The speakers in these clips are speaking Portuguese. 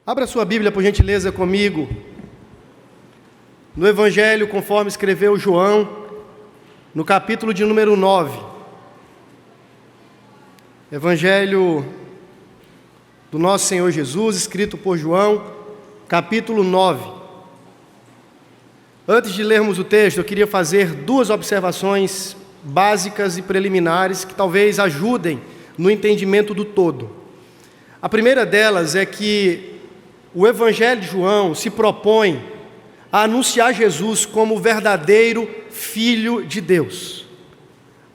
Abra sua Bíblia, por gentileza, comigo, no Evangelho conforme escreveu João, no capítulo de número 9. Evangelho do nosso Senhor Jesus, escrito por João, capítulo 9. Antes de lermos o texto, eu queria fazer duas observações básicas e preliminares que talvez ajudem no entendimento do todo. A primeira delas é que o Evangelho de João se propõe a anunciar Jesus como o verdadeiro Filho de Deus.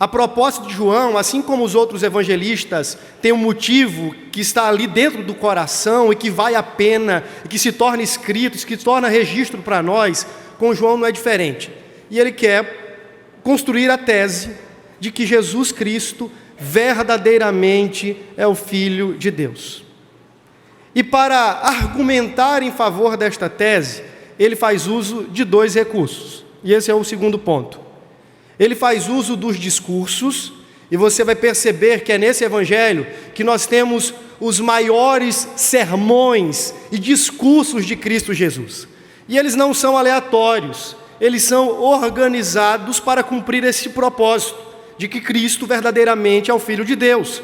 A proposta de João, assim como os outros evangelistas, tem um motivo que está ali dentro do coração e que vale a pena, e que se torna escrito, que se torna registro para nós. Com João não é diferente. E ele quer construir a tese de que Jesus Cristo verdadeiramente é o Filho de Deus. E para argumentar em favor desta tese, ele faz uso de dois recursos. E esse é o segundo ponto. Ele faz uso dos discursos, e você vai perceber que é nesse evangelho que nós temos os maiores sermões e discursos de Cristo Jesus. E eles não são aleatórios, eles são organizados para cumprir esse propósito, de que Cristo verdadeiramente é o Filho de Deus.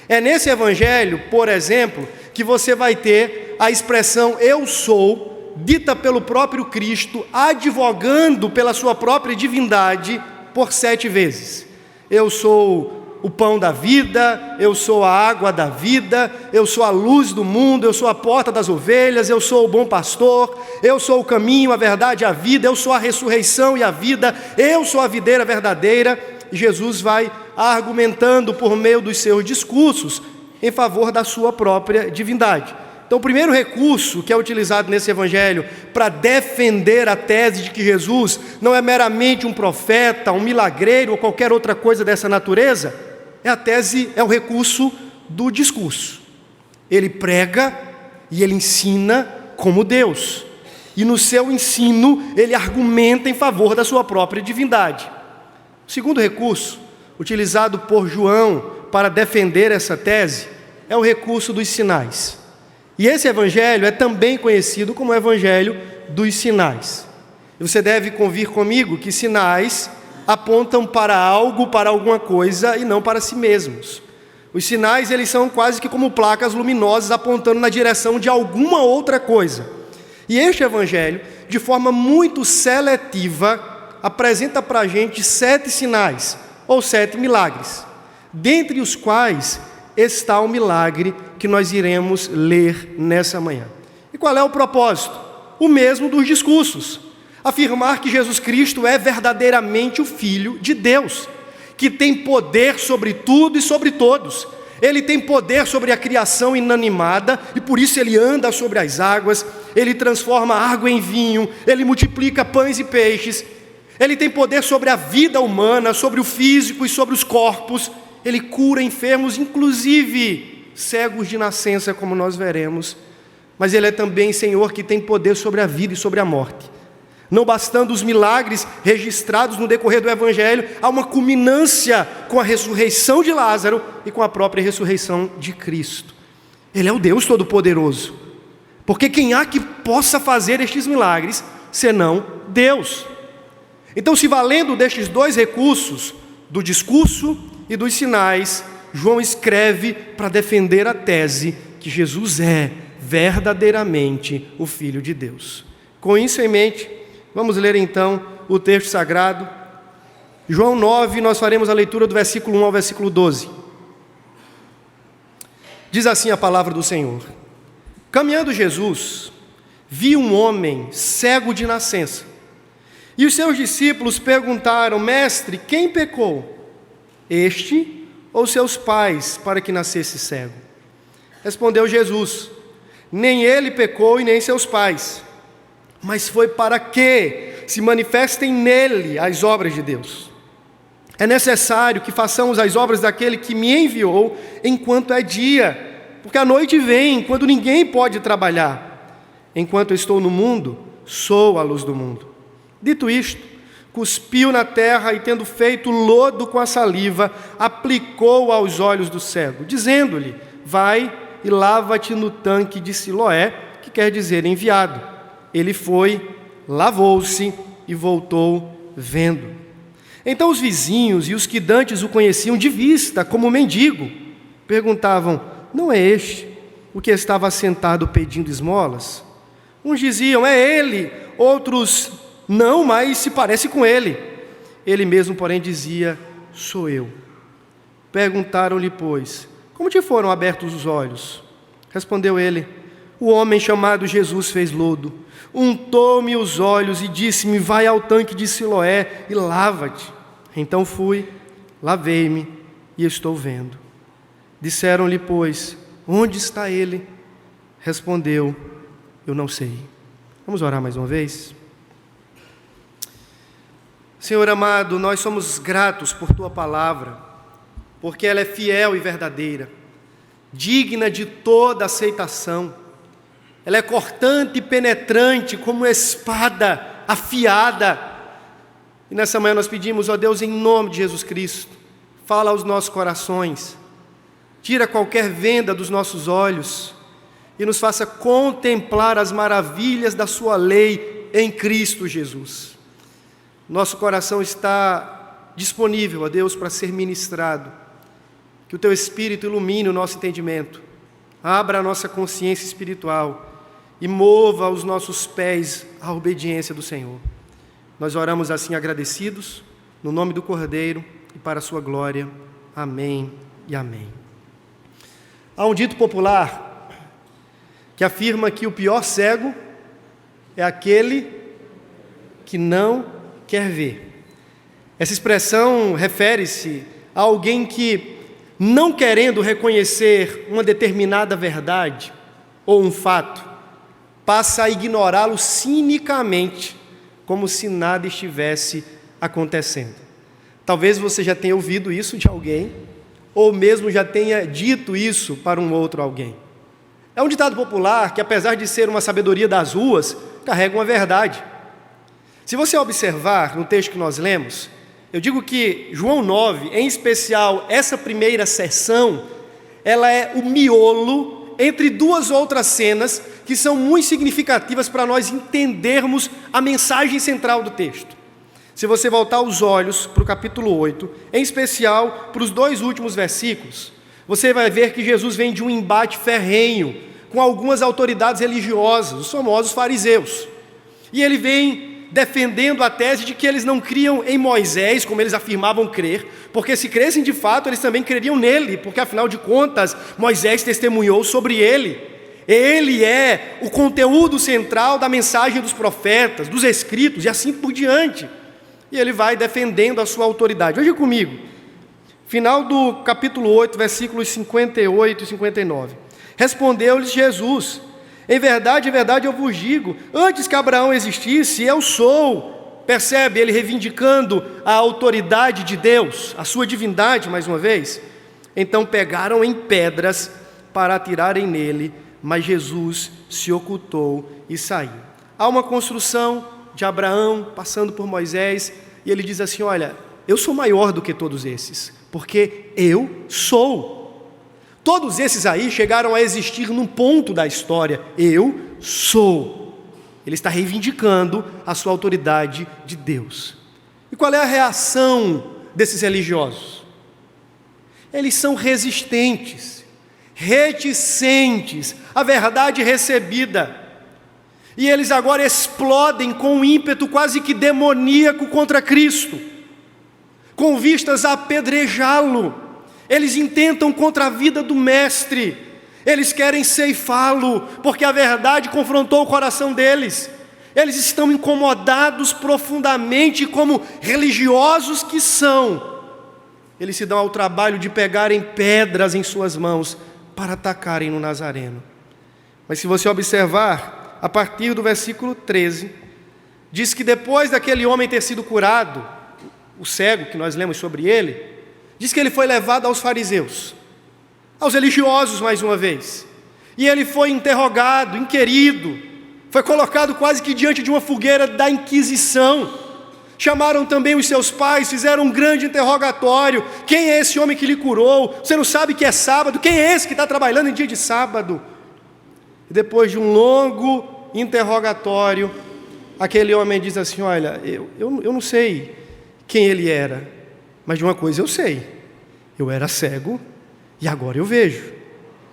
É nesse evangelho, por exemplo, que você vai ter a expressão "eu sou", dita pelo próprio Cristo, advogando pela sua própria divindade por 7 vezes. Eu sou o pão da vida, eu sou a água da vida, eu sou a luz do mundo, eu sou a porta das ovelhas, eu sou o bom pastor, eu sou o caminho, a verdade e a vida, eu sou a ressurreição e a vida, eu sou a videira verdadeira. E Jesus vai argumentando por meio dos seus discursos em favor da sua própria divindade. Então, o primeiro recurso que é utilizado nesse evangelho para defender a tese de que Jesus não é meramente um profeta, um milagreiro ou qualquer outra coisa dessa natureza, é o recurso do discurso. Ele prega e ele ensina como Deus. E no seu ensino, ele argumenta em favor da sua própria divindade. O segundo recurso, utilizado por João para defender essa tese, é o recurso dos sinais. E esse evangelho é também conhecido como o evangelho dos sinais. E você deve convir comigo que sinais apontam para algo, para alguma coisa e não para si mesmos. Os sinais, eles são quase que como placas luminosas apontando na direção de alguma outra coisa. E este evangelho, de forma muito seletiva, apresenta para a gente 7 sinais, ou 7 milagres, dentre os quais está o milagre que nós iremos ler nessa manhã. E qual é o propósito? O mesmo dos discursos: afirmar que Jesus Cristo é verdadeiramente o Filho de Deus, que tem poder sobre tudo e sobre todos. Ele tem poder sobre a criação inanimada, e por isso ele anda sobre as águas, ele transforma água em vinho, ele multiplica pães e peixes. Ele tem poder sobre a vida humana, sobre o físico e sobre os corpos. Ele cura enfermos, inclusive cegos de nascença, como nós veremos. Mas ele é também Senhor que tem poder sobre a vida e sobre a morte. Não bastando os milagres registrados no decorrer do Evangelho, há uma culminância com a ressurreição de Lázaro e com a própria ressurreição de Cristo. Ele é o Deus Todo-Poderoso. Porque quem há que possa fazer estes milagres, senão Deus? Então, se valendo destes dois recursos, do discurso e dos sinais, João escreve para defender a tese que Jesus é verdadeiramente o Filho de Deus. Com isso em mente, vamos ler então o texto sagrado. João 9, nós faremos a leitura do versículo 1 ao versículo 12. Diz assim a palavra do Senhor: Caminhando Jesus, viu um homem cego de nascença. E os seus discípulos perguntaram: Mestre, quem pecou, este ou seus pais, para que nascesse cego? Respondeu Jesus: Nem ele pecou e nem seus pais, mas foi para que se manifestem nele as obras de Deus. É necessário que façamos as obras daquele que me enviou enquanto é dia, porque a noite vem, quando ninguém pode trabalhar. Enquanto eu estou no mundo, sou a luz do mundo. Dito isto, cuspiu na terra e, tendo feito lodo com a saliva, aplicou aos olhos do cego, dizendo-lhe: Vai e lava-te no tanque de Siloé, que quer dizer enviado. Ele foi, lavou-se e voltou vendo. Então os vizinhos e os que dantes o conheciam de vista como mendigo perguntavam: não é este o que estava sentado pedindo esmolas? Uns diziam: é ele. Outros: não, mas se parece com ele. Ele mesmo, porém, dizia: sou eu. Perguntaram-lhe, pois: como te foram abertos os olhos? Respondeu ele: o homem chamado Jesus fez lodo, untou-me os olhos e disse-me: vai ao tanque de Siloé e lava-te. Então fui, lavei-me e estou vendo. Disseram-lhe, pois: onde está ele? Respondeu: eu não sei. Vamos orar mais uma vez? Senhor amado, nós somos gratos por Tua palavra, porque ela é fiel e verdadeira, digna de toda aceitação. Ela é cortante e penetrante como espada afiada. E nessa manhã nós pedimos, ó Deus, em nome de Jesus Cristo, fala aos nossos corações, tira qualquer venda dos nossos olhos e nos faça contemplar as maravilhas da Sua lei em Cristo Jesus. Nosso coração está disponível, ó Deus, para ser ministrado. Que o Teu Espírito ilumine o nosso entendimento, abra a nossa consciência espiritual e mova os nossos pés à obediência do Senhor. Nós oramos assim agradecidos, no nome do Cordeiro e para a Sua glória. Amém e amém. Há um dito popular que afirma que o pior cego é aquele que não quer ver. Essa expressão refere-se a alguém que, não querendo reconhecer uma determinada verdade ou um fato, passa a ignorá-lo cinicamente, como se nada estivesse acontecendo. Talvez você já tenha ouvido isso de alguém, ou mesmo já tenha dito isso para um outro alguém. É um ditado popular que, apesar de ser uma sabedoria das ruas, carrega uma verdade. Se você observar no texto que nós lemos, eu digo que João 9, em especial essa primeira seção, ela é o miolo entre duas outras cenas que são muito significativas para nós entendermos a mensagem central do texto. Se você voltar os olhos para o capítulo 8, em especial para os 2 últimos versículos, você vai ver que Jesus vem de um embate ferrenho com algumas autoridades religiosas, os famosos fariseus. E ele vem defendendo a tese de que eles não criam em Moisés, como eles afirmavam crer, porque se crescem de fato, eles também creriam nele, porque afinal de contas, Moisés testemunhou sobre ele. Ele é o conteúdo central da mensagem dos profetas, dos escritos e assim por diante. E ele vai defendendo a sua autoridade. Veja comigo, final do capítulo 8, versículos 58 e 59. Respondeu-lhes Jesus: em verdade, eu vos digo, antes que Abraão existisse, eu sou. Percebe ele reivindicando a autoridade de Deus, a sua divindade mais uma vez? Então pegaram em pedras para atirarem nele, mas Jesus se ocultou e saiu. Há uma construção de Abraão passando por Moisés, e ele diz assim: olha, eu sou maior do que todos esses, porque eu sou. Todos esses aí chegaram a existir num ponto da história. Eu sou. Ele está reivindicando a sua autoridade de Deus. E qual é a reação desses religiosos? Eles são resistentes, reticentes à verdade recebida. E eles agora explodem com um ímpeto quase que demoníaco contra Cristo, com vistas a apedrejá-lo. Eles intentam contra a vida do Mestre, eles querem ceifá-lo, porque a verdade confrontou o coração deles. Eles estão incomodados profundamente, como religiosos que são. Eles se dão ao trabalho de pegarem pedras em suas mãos para atacarem no Nazareno. Mas se você observar, a partir do versículo 13, diz que depois daquele homem ter sido curado, o cego que nós lemos sobre ele, diz que ele foi levado aos fariseus, aos religiosos mais uma vez, e ele foi interrogado, inquirido, foi colocado quase que diante de uma fogueira da Inquisição. Chamaram também os seus pais, fizeram um grande interrogatório: quem é esse homem que lhe curou? Você não sabe que é sábado? Quem é esse que está trabalhando em dia de sábado? depois de um longo interrogatório, aquele homem diz assim: olha, eu não sei quem ele era, mas de uma coisa eu sei, eu era cego e agora eu vejo.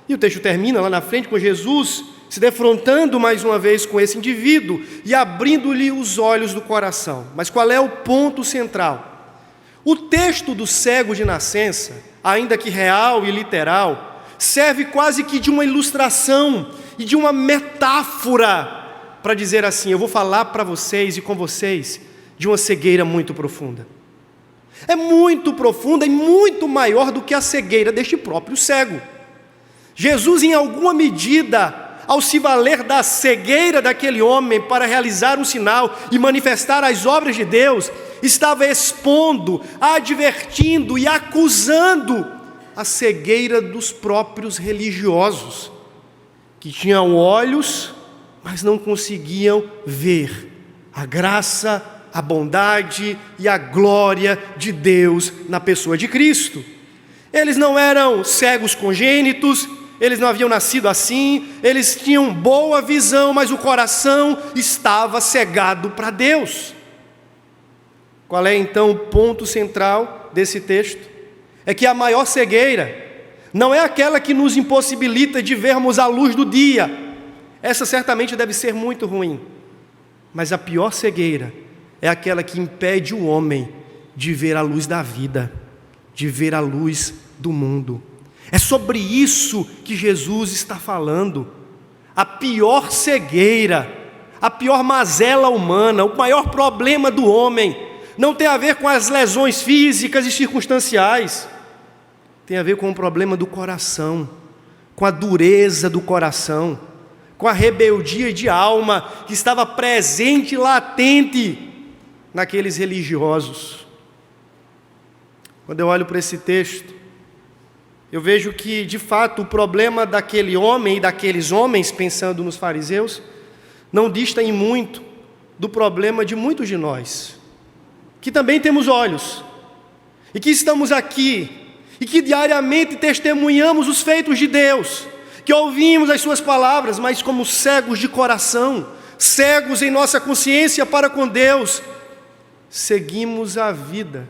E o texto termina lá na frente com Jesus se defrontando mais uma vez com esse indivíduo e abrindo-lhe os olhos do coração. Mas qual é o ponto central? O texto do cego de nascença, ainda que real e literal, serve quase que de uma ilustração e de uma metáfora para dizer assim: eu vou falar para vocês e com vocês de uma cegueira muito profunda. É muito profunda e muito maior do que a cegueira deste próprio cego. Jesus, em alguma medida, ao se valer da cegueira daquele homem para realizar um sinal e manifestar as obras de Deus, estava expondo, advertindo e acusando a cegueira dos próprios religiosos, que tinham olhos, mas não conseguiam ver a graça, a bondade e a glória de Deus na pessoa de Cristo. Eles não eram cegos congênitos, eles não haviam nascido assim, eles tinham boa visão, mas o coração estava cegado para Deus. Qual é então o ponto central desse texto? É que a maior cegueira não é aquela que nos impossibilita de vermos a luz do dia. Essa certamente deve ser muito ruim. Mas a pior cegueira é aquela que impede o homem de ver a luz da vida, de ver a luz do mundo. É sobre isso que Jesus está falando. A pior cegueira, a pior mazela humana, o maior problema do homem, não tem a ver com as lesões físicas e circunstanciais. Tem a ver com o problema do coração, com a dureza do coração, com a rebeldia de alma que estava presente e latente naqueles religiosos. Quando eu olho para esse texto, eu vejo que, de fato, o problema daquele homem e daqueles homens, pensando nos fariseus, não dista em muito do problema de muitos de nós, que também temos olhos, e que estamos aqui, e que diariamente testemunhamos os feitos de Deus, que ouvimos as suas palavras, mas como cegos de coração, cegos em nossa consciência para com Deus, seguimos a vida,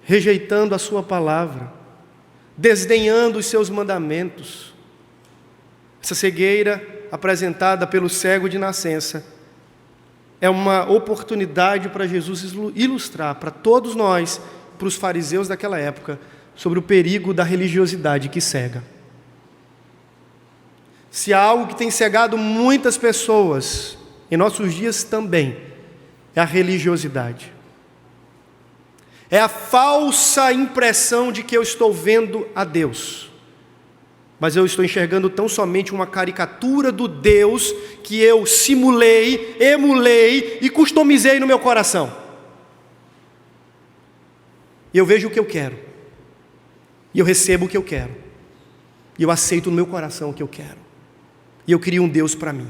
rejeitando a sua palavra, desdenhando os seus mandamentos. Essa cegueira apresentada pelo cego de nascença é uma oportunidade para Jesus ilustrar para todos nós, para os fariseus daquela época, sobre o perigo da religiosidade que cega. Se há algo que tem cegado muitas pessoas em nossos dias também, é a religiosidade. É a falsa impressão de que eu estou vendo a Deus, mas eu estou enxergando tão somente uma caricatura do Deus que eu simulei, emulei e customizei no meu coração. E eu vejo o que eu quero, e eu recebo o que eu quero, e eu aceito no meu coração o que eu quero, e eu crio um Deus para mim.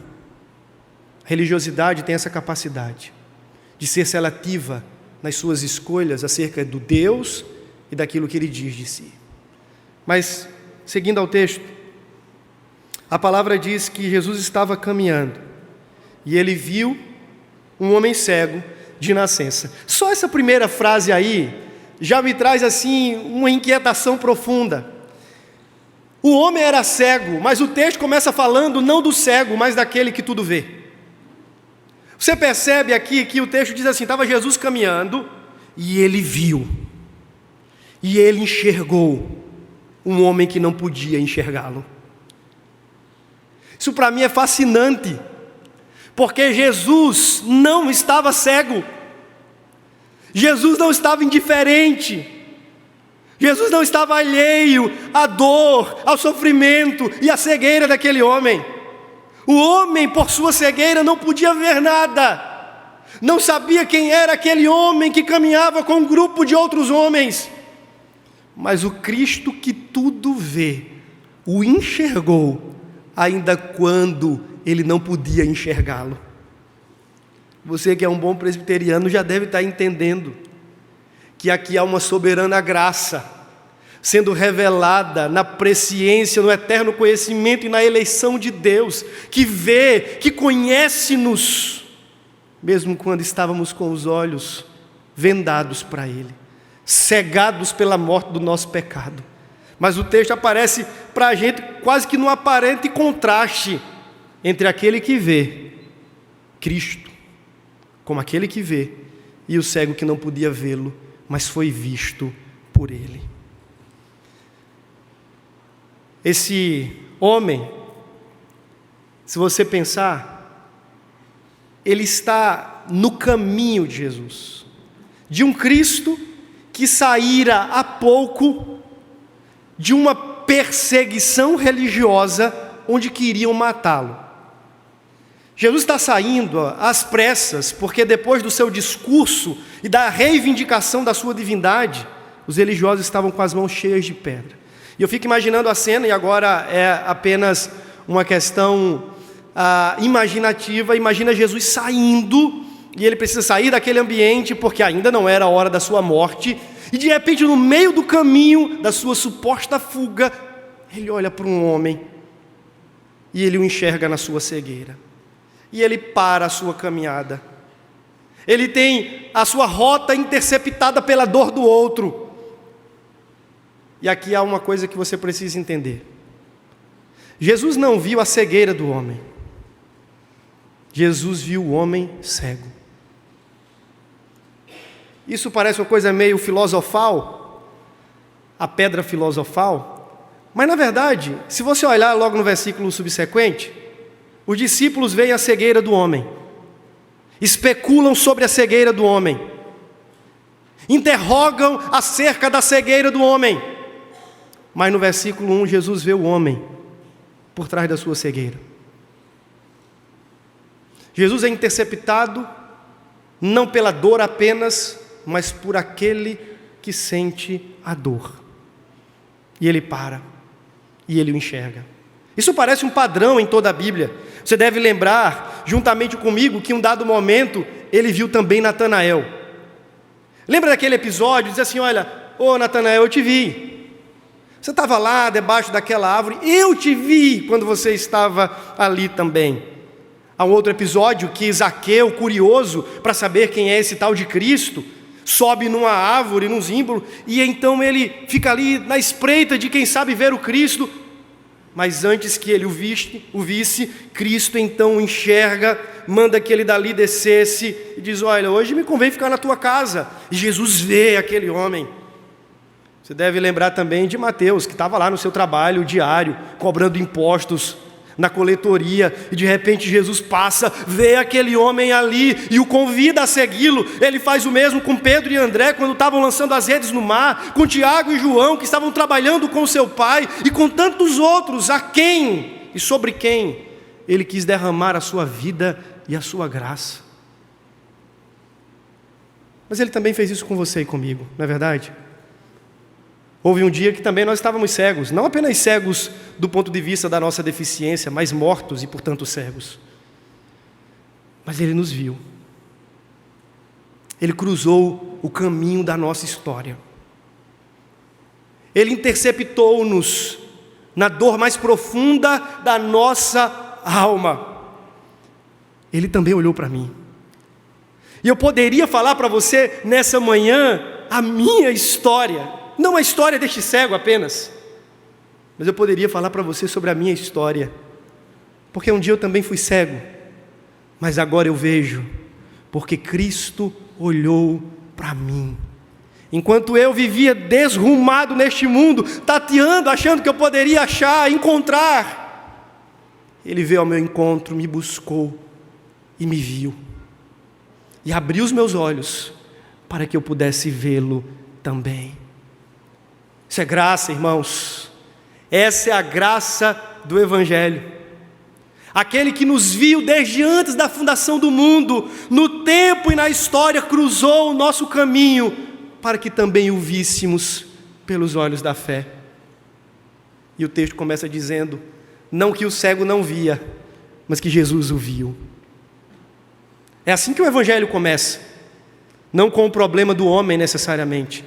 A religiosidade tem essa capacidade de ser seletiva nas suas escolhas acerca do Deus e daquilo que Ele diz de si. Mas, seguindo ao texto, a palavra diz que Jesus estava caminhando e Ele viu um homem cego de nascença. Só essa primeira frase aí já me traz assim uma inquietação profunda. O homem era cego, mas o texto começa falando não do cego, mas daquele que tudo vê. Você percebe aqui que o texto diz assim: estava Jesus caminhando e ele viu, e ele enxergou um homem que não podia enxergá-lo. Isso para mim é fascinante, porque Jesus não estava cego, Jesus não estava indiferente, Jesus não estava alheio à dor, ao sofrimento e à cegueira daquele homem. O homem, por sua cegueira, não podia ver nada, não sabia quem era aquele homem que caminhava com um grupo de outros homens, mas o Cristo que tudo vê, o enxergou, ainda quando ele não podia enxergá-lo. Você que é um bom presbiteriano já deve estar entendendo que aqui há uma soberana graça, sendo revelada na presciência, no eterno conhecimento e na eleição de Deus, que vê, que conhece-nos, mesmo quando estávamos com os olhos vendados para Ele, cegados pela morte do nosso pecado. Mas o texto aparece para a gente quase que num aparente contraste entre aquele que vê Cristo, como aquele que vê, e o cego que não podia vê-lo, mas foi visto por Ele. Esse homem, se você pensar, ele está no caminho de Jesus, de um Cristo que saíra há pouco de uma perseguição religiosa onde queriam matá-lo. Jesus está saindo às pressas, porque depois do seu discurso e da reivindicação da sua divindade, os religiosos estavam com as mãos cheias de pedra. E eu fico imaginando a cena, e agora é apenas uma questão imaginativa. Imagina Jesus saindo, e ele precisa sair daquele ambiente, porque ainda não era a hora da sua morte, e de repente no meio do caminho da sua suposta fuga, ele olha para um homem, e ele o enxerga na sua cegueira, e ele para a sua caminhada. Ele tem a sua rota interceptada pela dor do outro. E aqui há uma coisa que você precisa entender. Jesus não viu a cegueira do homem. Jesus viu o homem cego. Isso parece uma coisa meio filosofal, a pedra filosofal, mas na verdade, se você olhar logo no versículo subsequente, os discípulos veem a cegueira do homem, especulam sobre a cegueira do homem, interrogam acerca da cegueira do homem. Mas no versículo 1, Jesus vê o homem por trás da sua cegueira. Jesus é interceptado não pela dor apenas, mas por aquele que sente a dor. E ele para, e ele o enxerga. Isso parece um padrão em toda a Bíblia. Você deve lembrar, juntamente comigo, que em um dado momento, ele viu também Natanael. Lembra daquele episódio? Diz assim, olha, ô Natanael, eu te vi. Você estava lá debaixo daquela árvore, eu te vi quando você estava ali também. Há um outro episódio que Zaqueu, curioso para saber quem é esse tal de Cristo, sobe numa árvore, num símbolo, e então ele fica ali na espreita de quem sabe ver o Cristo, mas antes que ele o visse, Cristo então o enxerga, manda que ele dali descesse e diz, olha, hoje me convém ficar na tua casa. E Jesus vê aquele homem. Você deve lembrar também de Mateus, que estava lá no seu trabalho diário, cobrando impostos na coletoria, e de repente Jesus passa, vê aquele homem ali e o convida a segui-lo. Ele faz o mesmo com Pedro e André, quando estavam lançando as redes no mar, com Tiago e João, que estavam trabalhando com seu pai, e com tantos outros, a quem e sobre quem ele quis derramar a sua vida e a sua graça. Mas ele também fez isso com você e comigo, não é verdade? Houve um dia que também nós estávamos cegos, não apenas cegos do ponto de vista da nossa deficiência, mas mortos e, portanto, cegos. Mas Ele nos viu. Ele cruzou o caminho da nossa história. Ele interceptou-nos na dor mais profunda da nossa alma. Ele também olhou para mim. E eu poderia falar para você nessa manhã a minha história. Não a história deste cego apenas, mas eu poderia falar para você sobre a minha história, porque um dia eu também fui cego, mas agora eu vejo, porque Cristo olhou para mim. Enquanto eu vivia desrumado neste mundo, tateando, achando que eu poderia achar, encontrar, Ele veio ao meu encontro, me buscou e me viu, e abriu os meus olhos para que eu pudesse vê-lo também. Isso é graça, irmãos. Essa é a graça do Evangelho. Aquele que nos viu desde antes da fundação do mundo, no tempo e na história, cruzou o nosso caminho para que também o víssemos pelos olhos da fé. E o texto começa dizendo, não que o cego não via, mas que Jesus o viu. É assim que o Evangelho começa. Não com o problema do homem necessariamente,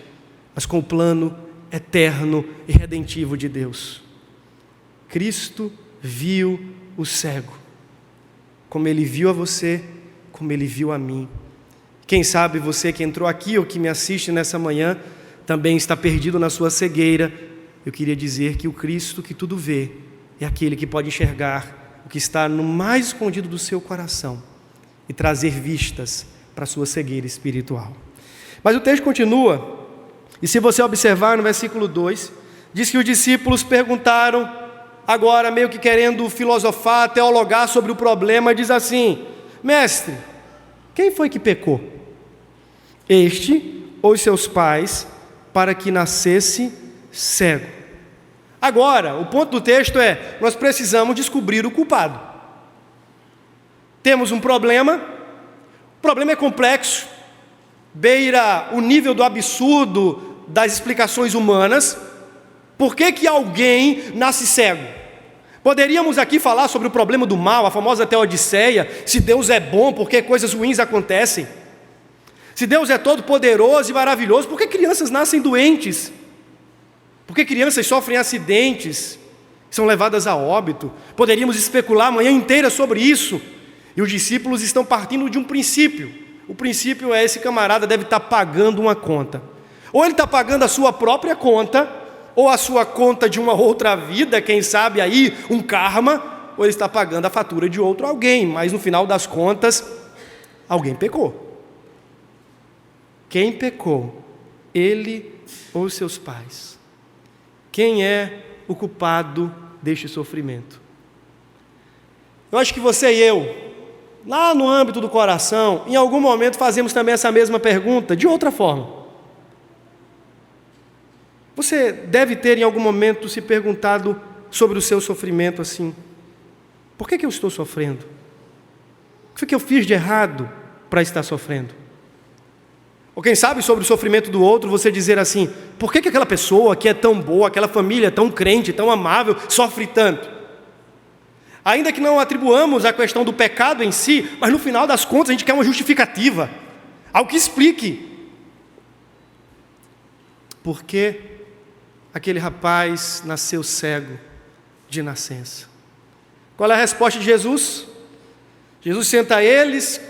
mas com o plano eterno e redentivo de Deus. Cristo viu o cego, como Ele viu a você, como Ele viu a mim. Quem sabe você que entrou aqui ou que me assiste nessa manhã, também está perdido na sua cegueira. Eu queria dizer que o Cristo que tudo vê, é aquele que pode enxergar o que está no mais escondido do seu coração e trazer vistas para a sua cegueira espiritual. Mas o texto continua, e se você observar no versículo 2, diz que os discípulos perguntaram, agora meio que querendo filosofar, teologar sobre o problema, diz assim: mestre, quem foi que pecou? Este ou os seus pais, para que nascesse cego? Agora, o ponto do texto é, nós precisamos descobrir o culpado. Temos um problema, o problema é complexo, beira o nível do absurdo das explicações humanas. Por que que alguém nasce cego? Poderíamos aqui falar sobre o problema do mal, a famosa Teodiceia, se Deus é bom, por que coisas ruins acontecem? Se Deus é todo poderoso e maravilhoso, por que crianças nascem doentes? Por que crianças sofrem acidentes, são levadas a óbito? Poderíamos especular a manhã inteira sobre isso. E os discípulos estão partindo de um princípio. O princípio é: esse camarada deve estar pagando uma conta. Ou ele está pagando a sua própria conta, ou a sua conta de uma outra vida, quem sabe aí um karma, ou ele está pagando a fatura de outro alguém. Mas no final das contas, alguém pecou. Quem pecou? Ele ou os seus pais? Quem é o culpado deste sofrimento? Eu acho que você e eu, lá no âmbito do coração, em algum momento fazemos também essa mesma pergunta, de outra forma. Você deve ter em algum momento se perguntado sobre o seu sofrimento assim: por que eu estou sofrendo? O que foi que eu fiz de errado para estar sofrendo? Ou quem sabe sobre o sofrimento do outro, você dizer assim: por que aquela pessoa que é tão boa, aquela família tão crente, tão amável, sofre tanto? Ainda que não atribuamos a questão do pecado em si, mas no final das contas a gente quer uma justificativa, algo que explique. Por que aquele rapaz nasceu cego de nascença? Qual é a resposta de Jesus? Jesus senta eles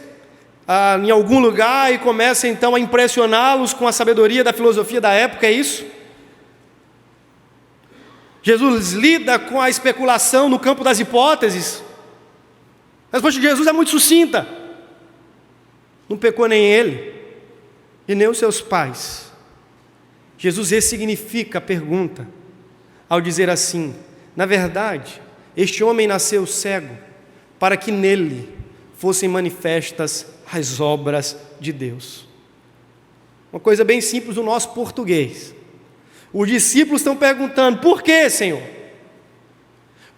em algum lugar e começa então a impressioná-los com a sabedoria da filosofia da época, é isso? Jesus lida com a especulação no campo das hipóteses. A resposta de Jesus é muito sucinta: não pecou nem ele e nem os seus pais. Jesus ressignifica a pergunta ao dizer assim: na verdade, este homem nasceu cego para que nele fossem manifestas as obras de Deus. Uma coisa bem simples do nosso português. Os discípulos estão perguntando: por que, Senhor?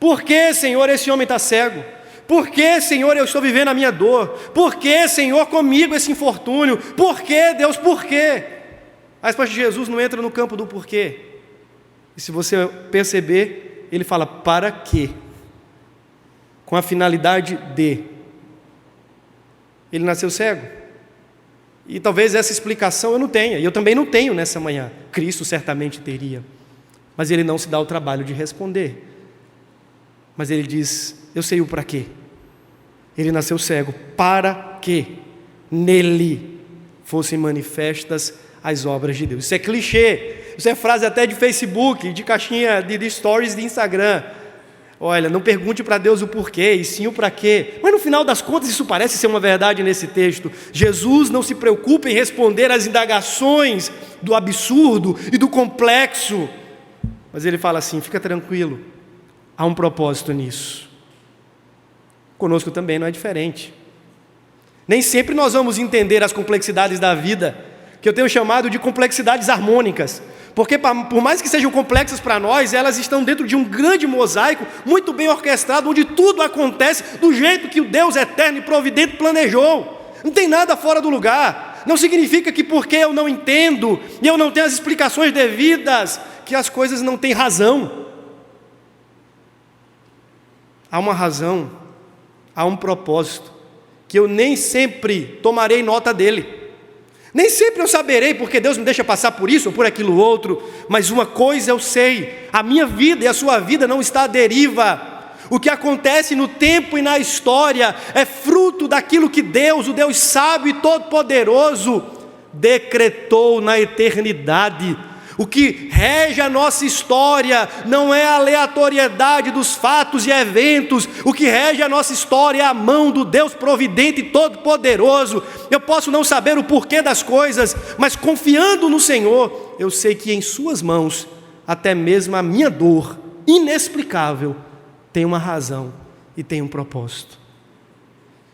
Por que, Senhor, esse homem está cego? Por que, Senhor, eu estou vivendo a minha dor? Por que, Senhor, comigo esse infortúnio? Por que, Deus, por quê? A resposta de Jesus não entra no campo do porquê. E se você perceber, ele fala: para quê? Com a finalidade de. Ele nasceu cego. E talvez essa explicação eu não tenha, e eu também não tenho nessa manhã. Cristo certamente teria, mas ele não se dá o trabalho de responder. Mas ele diz: eu sei o para quê. Ele nasceu cego para que nele fossem manifestas as obras de Deus. Isso é clichê, isso é frase até de Facebook, de caixinha de stories de Instagram. Olha, não pergunte para Deus o porquê, e sim o para quê. Mas no final das contas isso parece ser uma verdade nesse texto. Jesus não se preocupa em responder às indagações do absurdo e do complexo, mas ele fala assim: fica tranquilo, há um propósito nisso. Conosco também não é diferente. Nem sempre nós vamos entender as complexidades da vida, que eu tenho chamado de complexidades harmônicas, porque por mais que sejam complexas para nós, elas estão dentro de um grande mosaico, muito bem orquestrado, onde tudo acontece do jeito que o Deus eterno e providente planejou. Não tem nada fora do lugar. Não significa que porque eu não entendo e eu não tenho as explicações devidas, que as coisas não têm razão. Há uma razão, há um propósito, que eu nem sempre tomarei nota dele. Nem sempre eu saberei porque Deus me deixa passar por isso ou por aquilo outro, mas uma coisa eu sei: a minha vida e a sua vida não está à deriva. O que acontece no tempo e na história é fruto daquilo que Deus, o Deus sábio e todo-poderoso, decretou na eternidade. O que rege a nossa história não é a aleatoriedade dos fatos e eventos. O que rege a nossa história é a mão do Deus providente e todo-poderoso. Eu posso não saber o porquê das coisas, mas confiando no Senhor, eu sei que em suas mãos, até mesmo a minha dor inexplicável tem uma razão e tem um propósito.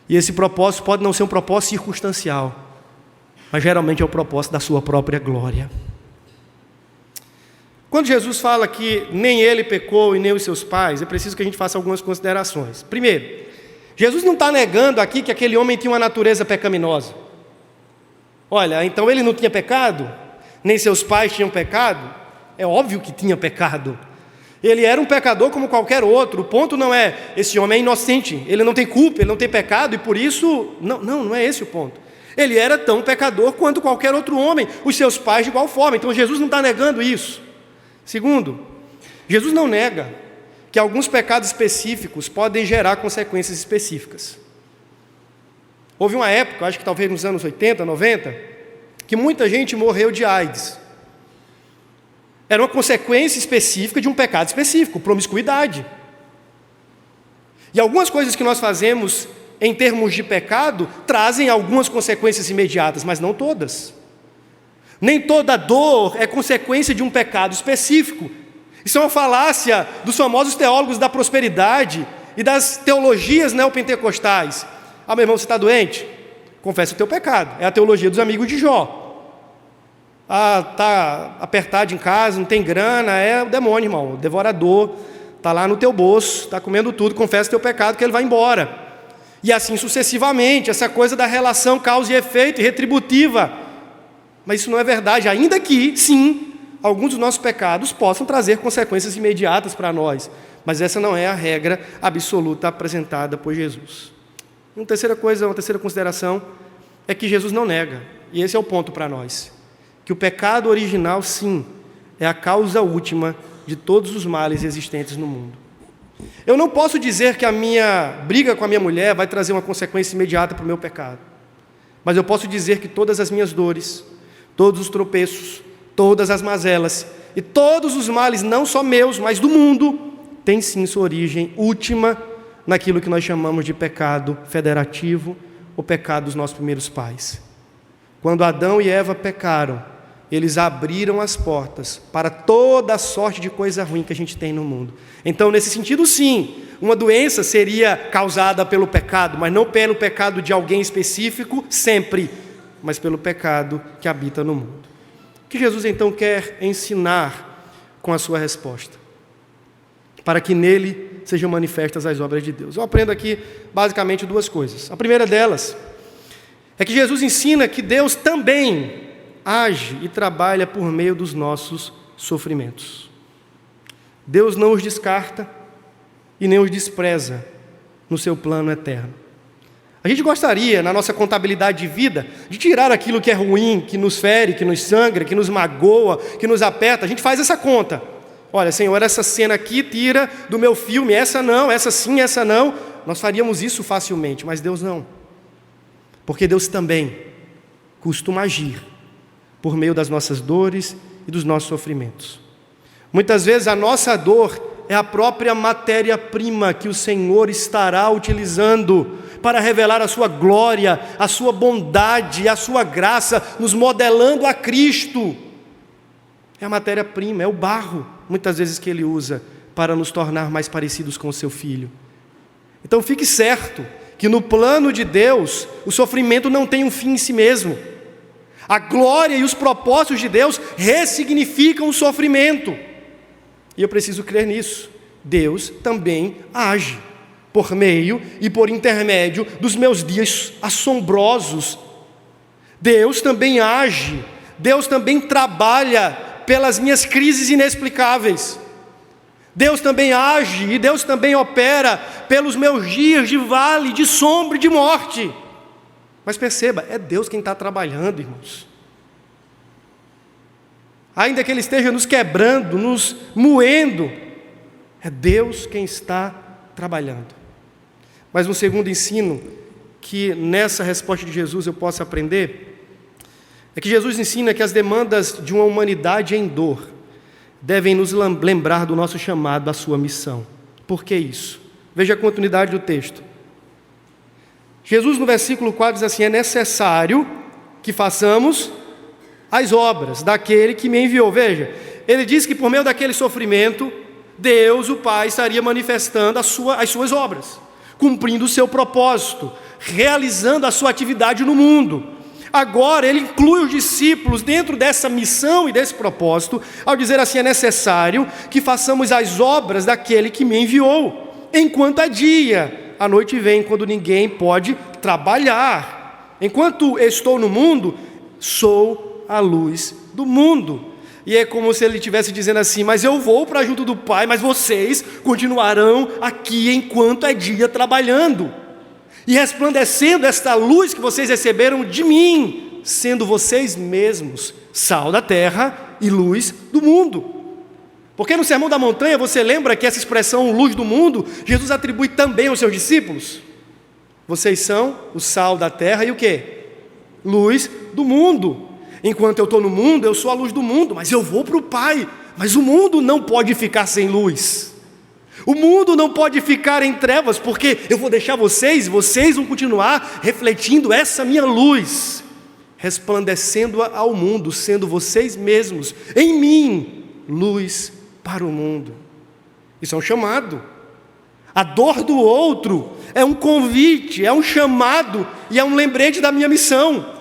E esse propósito pode não ser um propósito circunstancial, mas geralmente é o propósito da sua própria glória. Quando Jesus fala que nem ele pecou e nem os seus pais, é preciso que a gente faça algumas considerações. Primeiro, Jesus não está negando aqui que aquele homem tinha uma natureza pecaminosa. Olha, então ele não tinha pecado? Nem seus pais tinham pecado? É óbvio que tinha pecado. Ele era um pecador como qualquer outro. O ponto não é, esse homem é inocente, ele não tem culpa, ele não tem pecado, e por isso, não é esse o ponto. Ele era tão pecador quanto qualquer outro homem, os seus pais de igual forma. Então Jesus não está negando isso. Segundo, Jesus não nega que alguns pecados específicos podem gerar consequências específicas. Houve uma época, acho que talvez nos anos 80, 90, que muita gente morreu de AIDS. Era uma consequência específica de um pecado específico, promiscuidade. E algumas coisas que nós fazemos em termos de pecado trazem algumas consequências imediatas, mas não todas. Nem toda dor é consequência de um pecado específico. Isso é uma falácia dos famosos teólogos da prosperidade e das teologias neopentecostais. Ah, meu irmão, você está doente? Confessa o teu pecado. É a teologia dos amigos de Jó. Ah, está apertado em casa, não tem grana, é o demônio, irmão, o devorador, está lá no teu bolso, está comendo tudo, confessa o teu pecado que ele vai embora. E assim sucessivamente, essa coisa da relação causa e efeito e retributiva. Mas isso não é verdade, ainda que, sim, alguns dos nossos pecados possam trazer consequências imediatas para nós, mas essa não é a regra absoluta apresentada por Jesus. Uma terceira consideração é que Jesus não nega, e esse é o ponto para nós, que o pecado original, sim, é a causa última de todos os males existentes no mundo. Eu não posso dizer que a minha briga com a minha mulher vai trazer uma consequência imediata para o meu pecado, mas eu posso dizer que todas as minhas dores, todos os tropeços, todas as mazelas e todos os males, não só meus, mas do mundo, têm sim sua origem última naquilo que nós chamamos de pecado federativo, o pecado dos nossos primeiros pais. Quando Adão e Eva pecaram, eles abriram as portas para toda a sorte de coisa ruim que a gente tem no mundo. Então, nesse sentido, sim, uma doença seria causada pelo pecado, mas não pelo pecado de alguém específico, sempre, mas pelo pecado que habita no mundo. O que Jesus, então, quer ensinar com a sua resposta? Para que nele sejam manifestas as obras de Deus. Eu aprendo aqui, basicamente, duas coisas. A primeira delas é que Jesus ensina que Deus também age e trabalha por meio dos nossos sofrimentos. Deus não os descarta e nem os despreza no seu plano eterno. A gente gostaria, na nossa contabilidade de vida, de tirar aquilo que é ruim, que nos fere, que nos sangra, que nos magoa, que nos aperta. A gente faz essa conta. Olha, Senhor, essa cena aqui tira do meu filme, essa não, essa sim, essa não. Nós faríamos isso facilmente, mas Deus não. Porque Deus também costuma agir por meio das nossas dores e dos nossos sofrimentos. Muitas vezes a nossa dor é a própria matéria-prima que o Senhor estará utilizando para revelar a sua glória, a sua bondade, a sua graça, nos modelando a Cristo. É a matéria-prima, é o barro, muitas vezes, que Ele usa para nos tornar mais parecidos com o seu Filho. Então fique certo que no plano de Deus, o sofrimento não tem um fim em si mesmo. A glória e os propósitos de Deus ressignificam o sofrimento. E eu preciso crer nisso. Deus também age por meio e por intermédio dos meus dias assombrosos. Deus também age, Deus também trabalha pelas minhas crises inexplicáveis. Deus também age e Deus também opera pelos meus dias de vale, de sombra e de morte. Mas perceba, é Deus quem está trabalhando, irmãos. ainda que Ele esteja nos quebrando, nos moendo, é Deus quem está trabalhando. Mas um segundo ensino que nessa resposta de Jesus eu posso aprender é que Jesus ensina que as demandas de uma humanidade em dor devem nos lembrar do nosso chamado, da sua missão. Por que isso? Veja a continuidade do texto. Jesus no versículo 4 diz assim: é necessário que façamos as obras daquele que me enviou. Veja, ele diz que por meio daquele sofrimento, Deus, o Pai, estaria manifestando as suas obras, cumprindo o seu propósito, realizando a sua atividade no mundo. Agora ele inclui os discípulos dentro dessa missão e desse propósito, ao dizer assim: é necessário que façamos as obras daquele que me enviou, enquanto é dia, a noite vem quando ninguém pode trabalhar. Enquanto estou no mundo, sou a luz do mundo. E é como se ele estivesse dizendo assim: mas eu vou para junto do Pai, mas vocês continuarão aqui enquanto é dia trabalhando e resplandecendo esta luz que vocês receberam de mim, sendo vocês mesmos sal da terra e luz do mundo. Porque no Sermão da Montanha, você lembra que essa expressão luz do mundo, Jesus atribui também aos seus discípulos? Vocês são o sal da terra e o quê? Luz do mundo. Enquanto eu estou no mundo, eu sou a luz do mundo, mas eu vou para o Pai. Mas o mundo não pode ficar sem luz. O mundo não pode ficar em trevas, porque eu vou deixar vocês vão continuar refletindo essa minha luz, resplandecendo ao mundo, sendo vocês mesmos, em mim, luz para o mundo. Isso é um chamado. A dor do outro é um convite, é um chamado e é um lembrete da minha missão.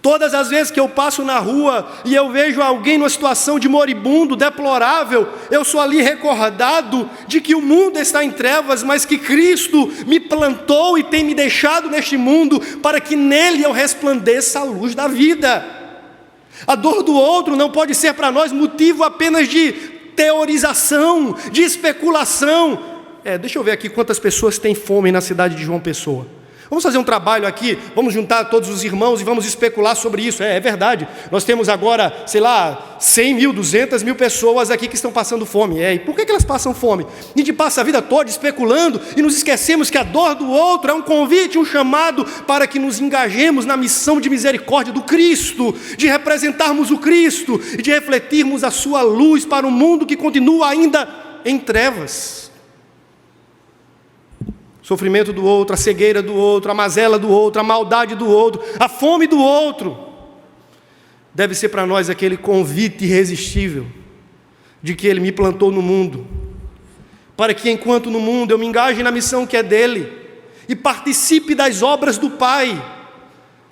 Todas as vezes que eu passo na rua e eu vejo alguém numa situação de moribundo, deplorável, eu sou ali recordado de que o mundo está em trevas, mas que Cristo me plantou e tem me deixado neste mundo para que nele eu resplandeça a luz da vida. A dor do outro não pode ser para nós motivo apenas de teorização, de especulação. Deixa eu ver aqui quantas pessoas têm fome na cidade de João Pessoa. Vamos fazer um trabalho aqui, vamos juntar todos os irmãos e vamos especular sobre isso. É verdade, nós temos agora, 100 mil, 200 mil pessoas aqui que estão passando fome. E por que elas passam fome? A gente passa a vida toda especulando e nos esquecemos que a dor do outro é um convite, um chamado para que nos engajemos na missão de misericórdia do Cristo, de representarmos o Cristo e de refletirmos a sua luz para um mundo que continua ainda em trevas. O sofrimento do outro, a cegueira do outro, a mazela do outro, a maldade do outro, a fome do outro, deve ser para nós aquele convite irresistível de que Ele me plantou no mundo, para que enquanto no mundo eu me engaje na missão que é dEle e participe das obras do Pai,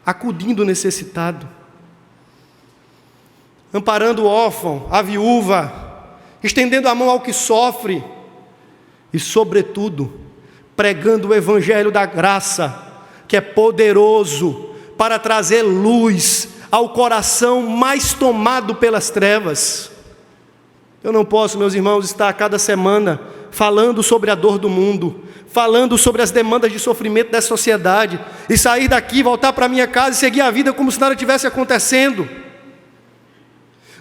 acudindo o necessitado, amparando o órfão, a viúva, estendendo a mão ao que sofre e, sobretudo, pregando o evangelho da graça, que é poderoso para trazer luz ao coração mais tomado pelas trevas. Eu não posso, meus irmãos, estar a cada semana falando sobre a dor do mundo, falando sobre as demandas de sofrimento dessa sociedade, e sair daqui, voltar para minha casa e seguir a vida como se nada tivesse acontecendo.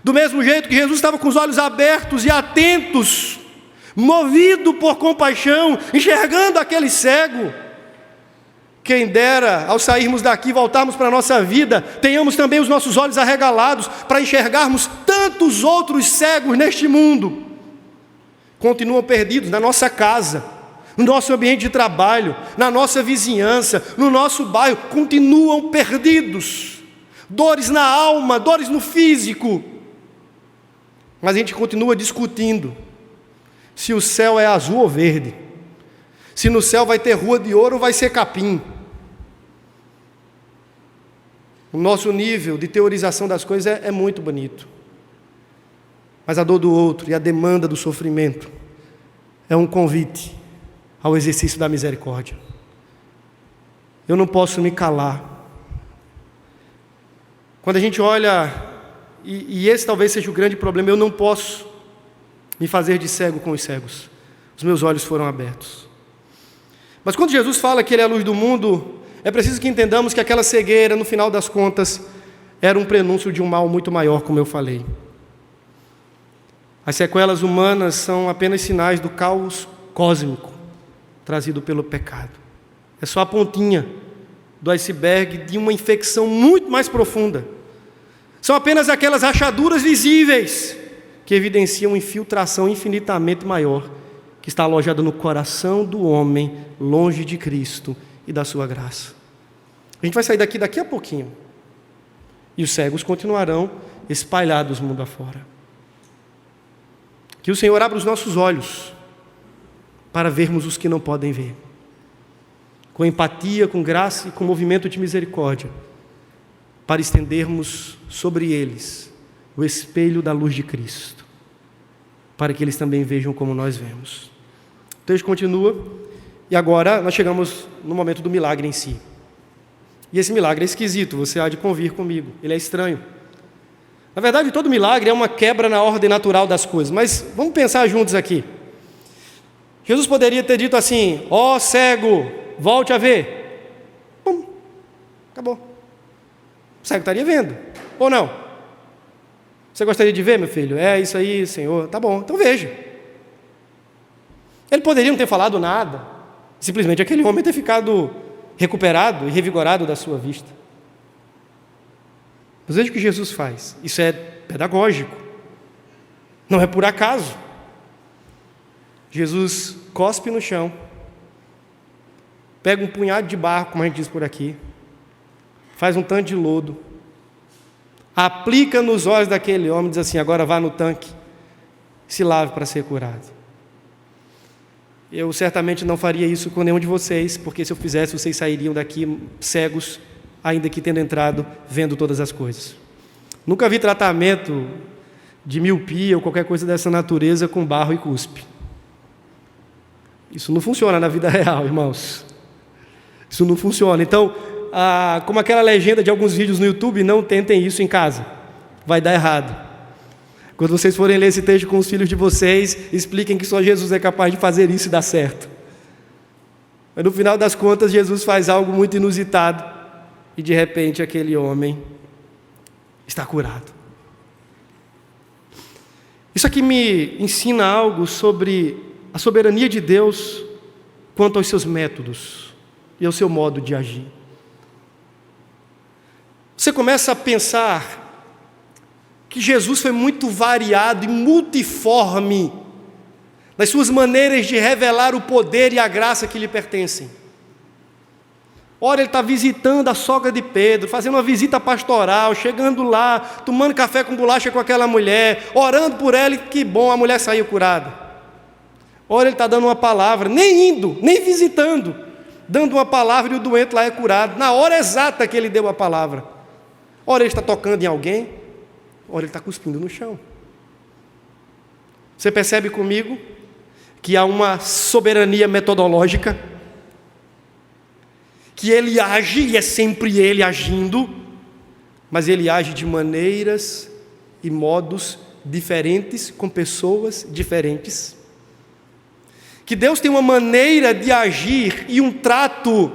Do mesmo jeito que Jesus estava com os olhos abertos e atentos, movido por compaixão, enxergando aquele cego. Quem dera, ao sairmos daqui, voltarmos para a nossa vida, tenhamos também os nossos olhos arregalados para enxergarmos tantos outros cegos neste mundo. Continuam perdidos na nossa casa, no nosso ambiente de trabalho, na nossa vizinhança, no nosso bairro, continuam perdidos. Dores na alma, dores no físico. Mas a gente continua discutindo se o céu é azul ou verde, se no céu vai ter rua de ouro ou vai ser capim. O nosso nível de teorização das coisas é muito bonito, mas a dor do outro e a demanda do sofrimento é um convite ao exercício da misericórdia. Eu não posso me calar. Quando a gente olha, e esse talvez seja o grande problema, eu não posso me fazer de cego com os cegos. Os meus olhos foram abertos. Mas quando Jesus fala que Ele é a luz do mundo, é preciso que entendamos que aquela cegueira, no final das contas, era um prenúncio de um mal muito maior, como eu falei. As sequelas humanas são apenas sinais do caos cósmico trazido pelo pecado. É só a pontinha do iceberg de uma infecção muito mais profunda. São apenas aquelas rachaduras visíveis que evidenciam uma infiltração infinitamente maior que está alojada no coração do homem, longe de Cristo e da sua graça. A gente vai sair daqui a pouquinho. E os cegos continuarão espalhados mundo afora. Que o Senhor abra os nossos olhos para vermos os que não podem ver. Com empatia, com graça e com movimento de misericórdia, para estendermos sobre eles o espelho da luz de Cristo, para que eles também vejam como nós vemos. O texto continua, e agora nós chegamos no momento do milagre em si. E esse milagre é esquisito, você há de convir comigo, ele é estranho. Na verdade, todo milagre é uma quebra na ordem natural das coisas, mas vamos pensar juntos aqui. Jesus poderia ter dito assim: ó cego, volte a ver. Pum, acabou. O cego estaria vendo, ou não? Você gostaria de ver, meu filho? É isso aí, Senhor. Tá bom, então veja. Ele poderia não ter falado nada, simplesmente aquele homem ter ficado recuperado e revigorado da sua vista. Mas veja o que Jesus faz. Isso é pedagógico. Não é por acaso. Jesus cospe no chão, pega um punhado de barro, como a gente diz por aqui, faz um tanto de lodo, aplica nos olhos daquele homem e diz assim: agora vá no tanque, se lave para ser curado. Eu certamente não faria isso com nenhum de vocês, porque se eu fizesse, vocês sairiam daqui cegos, ainda que tendo entrado, vendo todas as coisas. Nunca vi tratamento de miopia ou qualquer coisa dessa natureza com barro e cuspe. Isso não funciona na vida real, irmãos. Isso não funciona. Então, como aquela legenda de alguns vídeos no YouTube, não tentem isso em casa. Vai dar errado. Quando vocês forem ler esse texto com os filhos de vocês, expliquem que só Jesus é capaz de fazer isso e dar certo. Mas no final das contas, Jesus faz algo muito inusitado e de repente aquele homem está curado. Isso aqui me ensina algo sobre a soberania de Deus quanto aos seus métodos e ao seu modo de agir. Você começa a pensar que Jesus foi muito variado e multiforme nas suas maneiras de revelar o poder e a graça que lhe pertencem. Ora, ele está visitando a sogra de Pedro, fazendo uma visita pastoral, chegando lá, tomando café com bolacha com aquela mulher, orando por ela, e que bom, a mulher saiu curada. Ora, ele está dando uma palavra, nem indo, nem visitando, dando uma palavra e o doente lá é curado, na hora exata que ele deu a palavra. Ora, ele está tocando em alguém, ora, ele está cuspindo no chão. Você percebe comigo que há uma soberania metodológica, que ele age, e é sempre ele agindo, mas ele age de maneiras e modos diferentes, com pessoas diferentes. Que Deus tem uma maneira de agir e um trato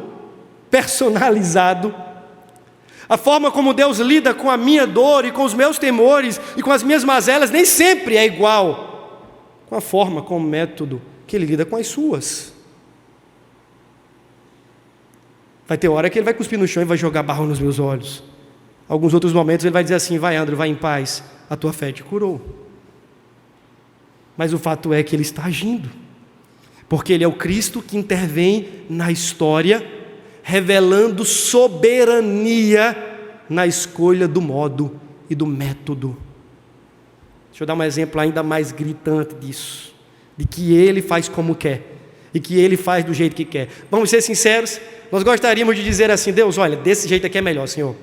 personalizado. A forma como Deus lida com a minha dor e com os meus temores e com as minhas mazelas nem sempre é igual com a forma, com o método que Ele lida com as suas. Vai ter hora que Ele vai cuspir no chão e vai jogar barro nos meus olhos. Alguns outros momentos Ele vai dizer assim: vai, André, vai em paz, a tua fé te curou. Mas o fato é que Ele está agindo, porque Ele é o Cristo que intervém na história, revelando soberania na escolha do modo e do método. Deixa eu dar um exemplo ainda mais gritante disso, de que Ele faz como quer, e que Ele faz do jeito que quer. Vamos ser sinceros, nós gostaríamos de dizer assim: Deus, olha, desse jeito aqui é melhor, Senhor.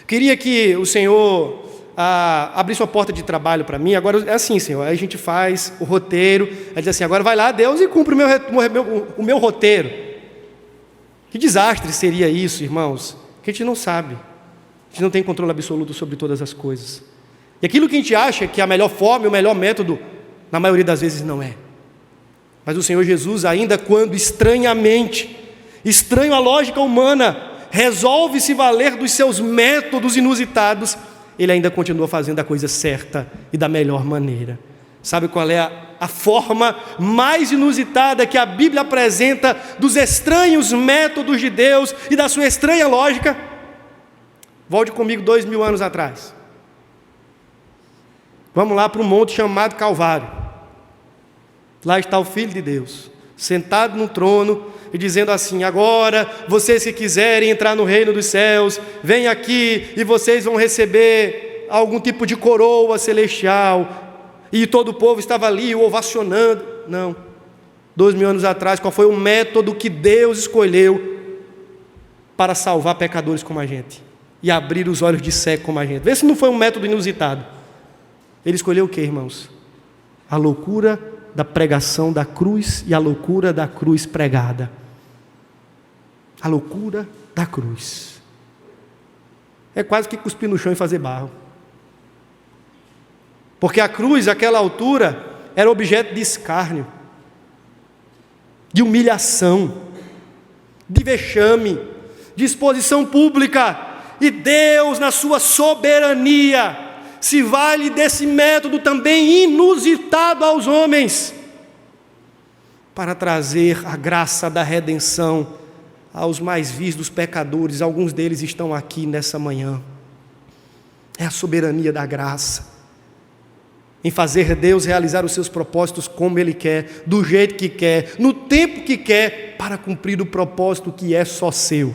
Queria que o Senhor abrisse uma porta de trabalho para mim, agora é assim, Senhor. Aí a gente faz o roteiro, aí diz assim: agora vai lá, Deus, e cumpre o meu roteiro. Que desastre seria isso, irmãos, que a gente não sabe. A gente não tem controle absoluto sobre todas as coisas. E aquilo que a gente acha que é a melhor forma e o melhor método, na maioria das vezes não é. Mas o Senhor Jesus, ainda quando estranhamente, estranho à lógica humana, resolve se valer dos seus métodos inusitados, Ele ainda continua fazendo a coisa certa e da melhor maneira. Sabe qual é a forma mais inusitada que a Bíblia apresenta dos estranhos métodos de Deus e da sua estranha lógica? Volte comigo 2000 anos atrás. Vamos lá para um monte chamado Calvário. Lá está o Filho de Deus, sentado no trono e dizendo assim: agora, vocês que quiserem entrar no reino dos céus, vem aqui e vocês vão receber algum tipo de coroa celestial. E todo o povo estava ali ovacionando. Não. 2000 anos atrás, qual foi o método que Deus escolheu para salvar pecadores como a gente e abrir os olhos de cego como a gente? Vê se não foi um método inusitado. Ele escolheu o que, irmãos? A loucura da pregação da cruz e a loucura da cruz pregada. A loucura da cruz. É quase que cuspir no chão e fazer barro. Porque a cruz, àquela altura, era objeto de escárnio, de humilhação, de vexame, de exposição pública. E Deus, na sua soberania, se vale desse método também inusitado aos homens, para trazer a graça da redenção aos mais vis dos pecadores. Alguns deles estão aqui nessa manhã. É a soberania da graça, em fazer Deus realizar os seus propósitos como Ele quer, do jeito que quer, no tempo que quer, para cumprir o propósito que é só seu.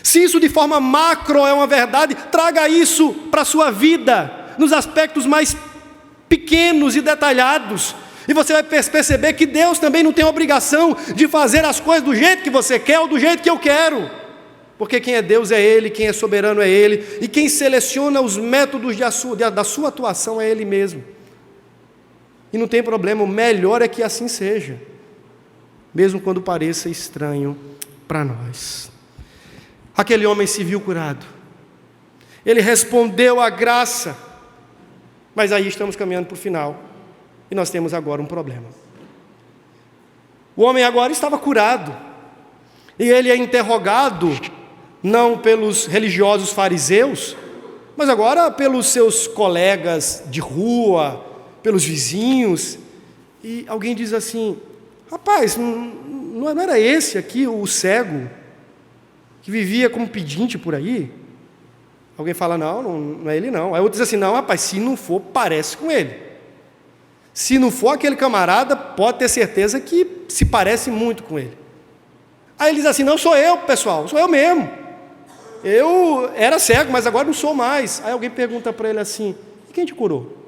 Se isso de forma macro é uma verdade, traga isso para a sua vida, nos aspectos mais pequenos e detalhados, e você vai perceber que Deus também não tem obrigação de fazer as coisas do jeito que você quer ou do jeito que eu quero, porque quem é Deus é Ele, quem é soberano é Ele, e quem seleciona os métodos da sua atuação é Ele mesmo. E não tem problema, o melhor é que assim seja, mesmo quando pareça estranho para nós. Aquele homem se viu curado, ele respondeu à graça, mas aí estamos caminhando para o final, e nós temos agora um problema. O homem agora estava curado, e ele é interrogado, não pelos religiosos fariseus, mas agora pelos seus colegas de rua, pelos vizinhos, e alguém diz assim: rapaz, não era esse aqui o cego, que vivia como pedinte por aí? Alguém fala: não é ele não. Aí outro diz assim: não, rapaz, se não for, parece com ele. Se não for aquele camarada, pode ter certeza que se parece muito com ele. Aí ele diz assim: não, sou eu, pessoal, sou eu mesmo. Eu era cego, mas agora não sou mais. Aí alguém pergunta para ele assim: e quem te curou?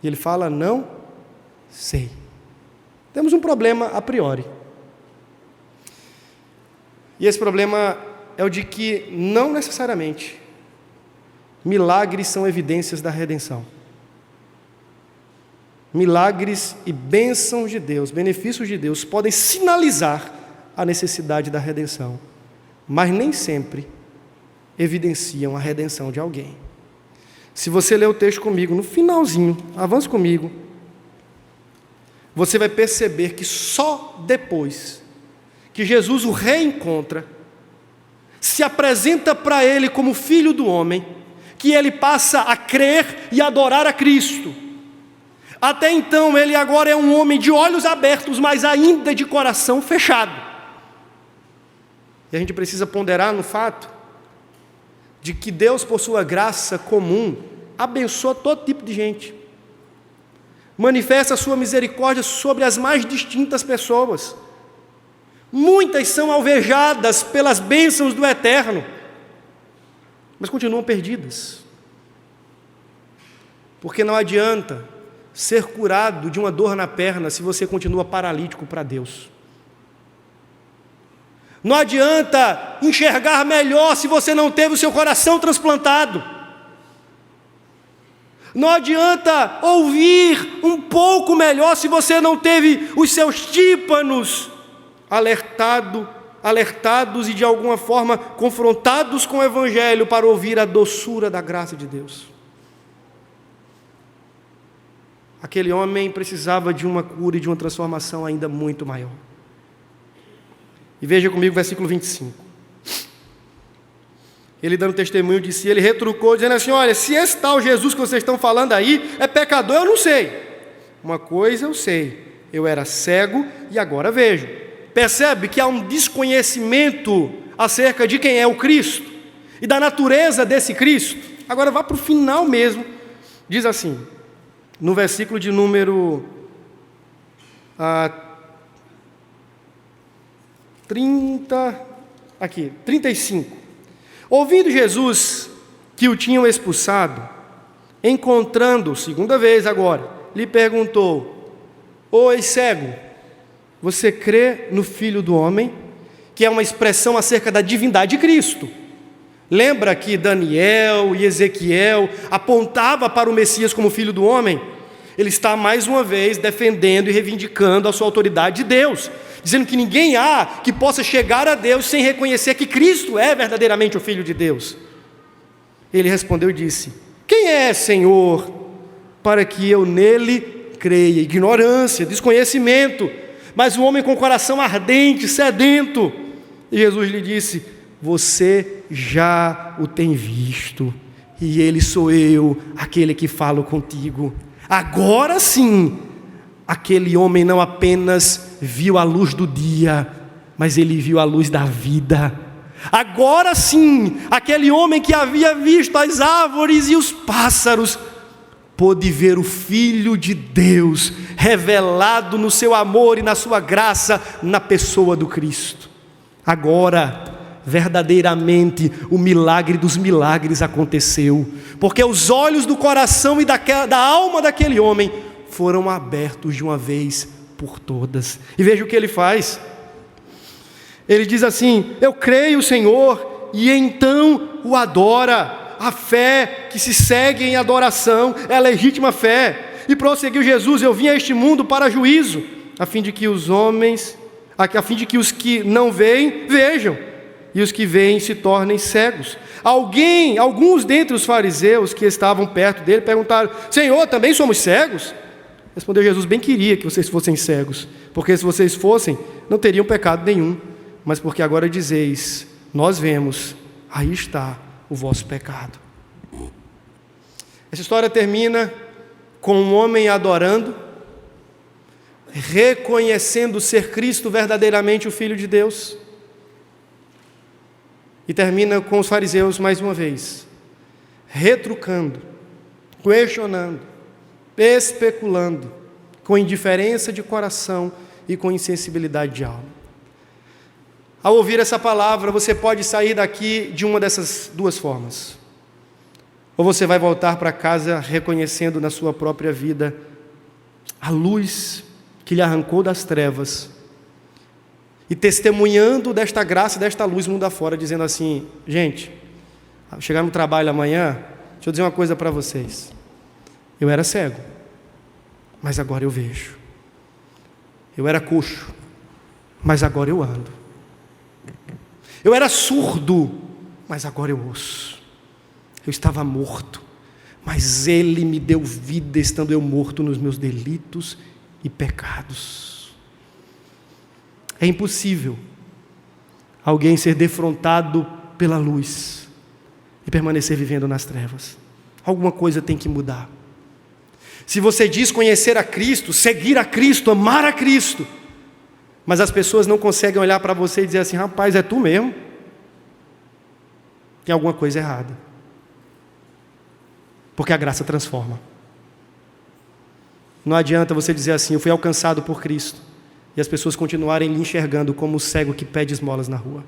E ele fala: não sei. Temos um problema a priori. E esse problema é o de que não necessariamente milagres são evidências da redenção. Milagres e bênçãos de Deus, benefícios de Deus, podem sinalizar a necessidade da redenção, mas nem sempre evidenciam a redenção de alguém. Se você ler o texto comigo, no finalzinho, avance comigo, você vai perceber que só depois que Jesus o reencontra, se apresenta para ele como Filho do Homem, que ele passa a crer e adorar a Cristo. Até então ele agora é um homem de olhos abertos, mas ainda de coração fechado. E a gente precisa ponderar no fato de que Deus, por sua graça comum, abençoa todo tipo de gente, manifesta a sua misericórdia sobre as mais distintas pessoas. Muitas são alvejadas pelas bênçãos do Eterno, mas continuam perdidas, porque não adianta ser curado de uma dor na perna se você continua paralítico para Deus. Não adianta enxergar melhor se você não teve o seu coração transplantado. Não adianta ouvir um pouco melhor se você não teve os seus tímpanos alertados e de alguma forma confrontados com o Evangelho para ouvir a doçura da graça de Deus. Aquele homem precisava de uma cura e de uma transformação ainda muito maior. E veja comigo o versículo 25. Ele dando testemunho de si, ele retrucou, dizendo assim: olha, se esse tal Jesus que vocês estão falando aí é pecador, eu não sei. uma coisa eu sei, eu era cego e agora vejo. Percebe que há um desconhecimento acerca de quem é o Cristo e da natureza desse Cristo. Agora vá para o final mesmo. Diz assim, no versículo de número 35. Ouvindo Jesus que o tinham expulsado, encontrando, segunda vez agora, lhe perguntou: Oi, cego, você crê no Filho do Homem? Que é uma expressão acerca da divindade de Cristo. Lembra que Daniel e Ezequiel apontavam para o Messias como Filho do Homem? Ele está mais uma vez defendendo e reivindicando a sua autoridade de Deus, dizendo que ninguém há que possa chegar a Deus sem reconhecer que Cristo é verdadeiramente o Filho de Deus. Ele respondeu e disse: Quem é, Senhor, para que eu nele creia? Ignorância, desconhecimento, mas o homem com o coração ardente, sedento. E Jesus lhe disse: Você já o tem visto, e ele sou eu, aquele que falo contigo. Agora sim, aquele homem não apenas viu a luz do dia, mas ele viu a luz da vida. Agora sim, aquele homem que havia visto as árvores e os pássaros, pôde ver o Filho de Deus, revelado no seu amor e na sua graça, na pessoa do Cristo. Agora, verdadeiramente, o milagre dos milagres aconteceu, porque os olhos do coração e da alma daquele homem foram abertos de uma vez por todas. E veja o que ele faz. Ele diz assim: Eu creio, Senhor, e então o adora. A fé que se segue em adoração é a legítima fé. E prosseguiu Jesus: Eu vim a este mundo para juízo, a fim de que os que não veem, vejam, e os que veem se tornem cegos. Alguns dentre os fariseus que estavam perto dele perguntaram: Senhor, também somos cegos? Respondeu Jesus: Bem queria que vocês fossem cegos, porque se vocês fossem, não teriam pecado nenhum. Mas porque agora dizeis: Nós vemos, aí está o vosso pecado. Essa história termina com um homem adorando, reconhecendo ser Cristo verdadeiramente o Filho de Deus, e termina com os fariseus mais uma vez, retrucando, questionando, especulando, com indiferença de coração e com insensibilidade de alma. Ao ouvir essa palavra, você pode sair daqui de uma dessas duas formas. Ou você vai voltar para casa reconhecendo na sua própria vida a luz que lhe arrancou das trevas e testemunhando desta graça, desta luz mundo afora, dizendo assim: gente, chegar no trabalho amanhã, deixa eu dizer uma coisa para vocês. Eu era cego, mas agora eu vejo. Eu era coxo, mas agora eu ando. Eu era surdo, mas agora eu ouço. Eu estava morto, mas Ele me deu vida, estando eu morto nos meus delitos e pecados. É impossível alguém ser defrontado pela luz e permanecer vivendo nas trevas. Alguma coisa tem que mudar. Se você diz conhecer a Cristo, seguir a Cristo, amar a Cristo, mas as pessoas não conseguem olhar para você e dizer assim: rapaz, é tu mesmo? Tem alguma coisa errada. Porque a graça transforma. Não adianta você dizer assim: eu fui alcançado por Cristo, e as pessoas continuarem lhe enxergando como o cego que pede esmolas na rua.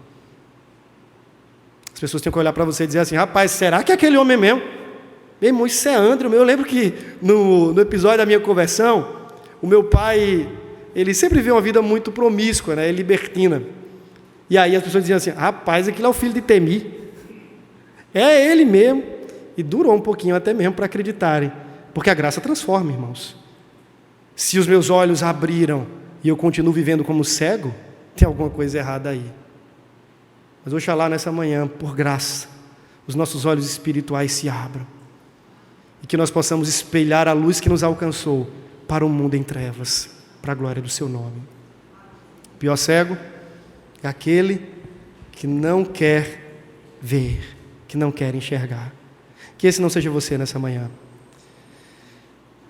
As pessoas têm que olhar para você e dizer assim: rapaz, será que é aquele homem mesmo? Meu irmão, isso é André. Eu lembro que no episódio da minha conversão, o meu pai, ele sempre viveu uma vida muito promíscua, né, libertina. E aí as pessoas diziam assim: rapaz, aquilo é o filho de Temi. É ele mesmo. E durou um pouquinho até mesmo para acreditarem, porque a graça transforma, irmãos. Se os meus olhos abriram e eu continuo vivendo como cego, tem alguma coisa errada aí. Mas oxalá nessa manhã, por graça, os nossos olhos espirituais se abram e que nós possamos espelhar a luz que nos alcançou para um mundo em trevas, para a glória do seu nome. O pior cego é aquele que não quer ver, que não quer enxergar. Que esse não seja você nessa manhã.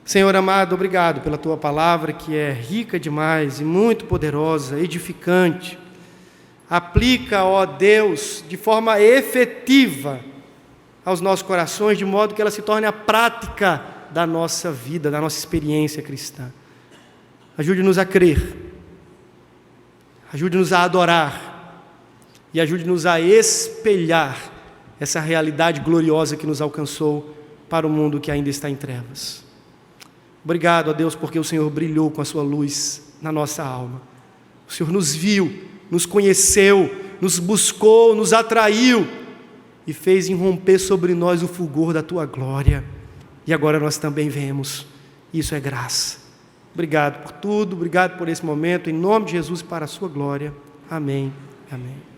Senhor amado, obrigado pela Tua palavra, que é rica demais e muito poderosa, edificante. Aplica, ó Deus, de forma efetiva aos nossos corações, de modo que ela se torne a prática da nossa vida, da nossa experiência cristã. Ajude-nos a crer, ajude-nos a adorar e ajude-nos a espelhar essa realidade gloriosa que nos alcançou para o mundo que ainda está em trevas. Obrigado a Deus porque o Senhor brilhou com a sua luz na nossa alma. O Senhor nos viu, nos conheceu, nos buscou, nos atraiu e fez irromper sobre nós o fulgor da tua glória. E agora nós também vemos. Isso é graça. Obrigado por tudo, obrigado por esse momento. Em nome de Jesus, para a sua glória. Amém. Amém.